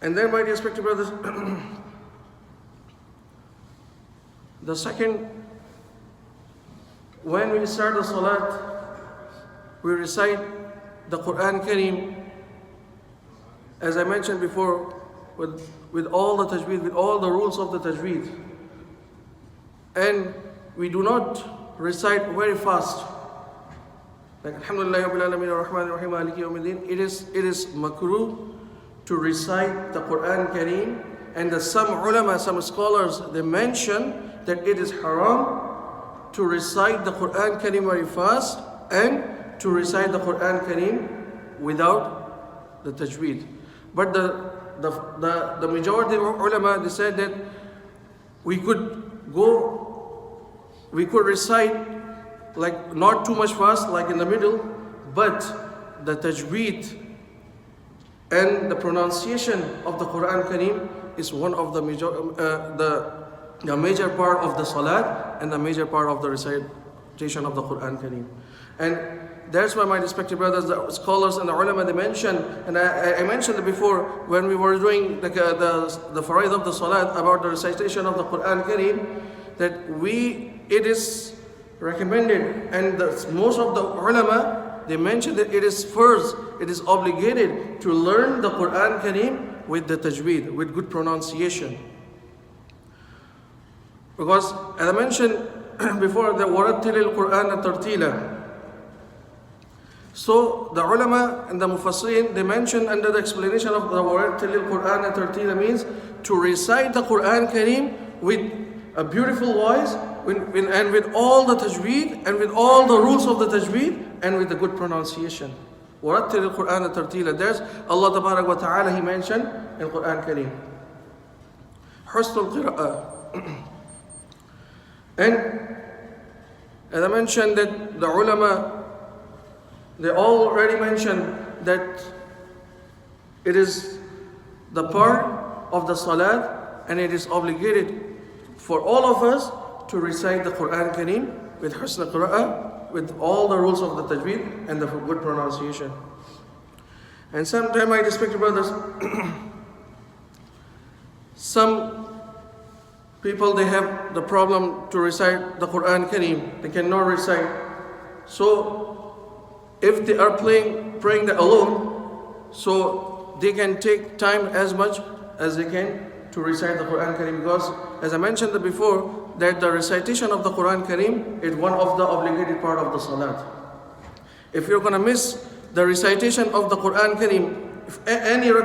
And then, my respected brothers, the second, when we start the salat, we recite the Quran Kareem, as I mentioned before, with all the tajweed, with all the rules of the tajweed. And we do not recite very fast. Like Alhamdulillah Rabbil Alameen Ar-Rahman Ar-Rahim Maliki Yawmiddin. It is makruh to recite the Quran Kareem, and some ulama, some scholars, they mention that it is haram to recite the Quran Kareem very fast and to recite the Quran Kareem without the tajweed. But the majority of ulama, they said that we could recite like not too much fast, like in the middle, but the tajweed and the pronunciation of the Quran Kareem is one of the major part of the salat and the major part of the recitation of the Quran Kareem. And that's why, my respected brothers, the scholars and the ulama, they mention, and I mentioned it before when we were doing the faraid of the salat about the recitation of the Quran Kareem, that it is recommended, and most of the ulama, they mention that it is obligated to learn the Quran Kareem with the tajweed, with good pronunciation. Because as I mentioned before, the warattilil Quran tartila. So the ulama and the mufassirin, they mention under the explanation of the warattilil Quran tartila means to recite the Quran Kareem with a beautiful voice, and with all the tajweed, and with all the rules of the tajweed, and with the good pronunciation. وَرَتِّلِ الْقُرْآنَ تَرْتِيلًا. There's Allah Tabarak wa Ta'ala, He mentioned in Quran Kareem. حُسْنُ الْقِرَاءَ. And as I mentioned that the ulama, they already mentioned that it is the part of the salat, and it is obligated for all of us to recite the Quran Kareem with husn qira'ah, with all the rules of the tajweed and the good pronunciation. And sometimes, my respected brothers, some people, they have the problem to recite the Quran Kareem. They cannot recite. So if they are praying alone, so they can take time as much as they can to recite the Quran Kareem, because as I mentioned before, that the recitation of the Quran Kareem is one of the obligated part of the salat. If you're going to miss the recitation of the Quran Kareem, if any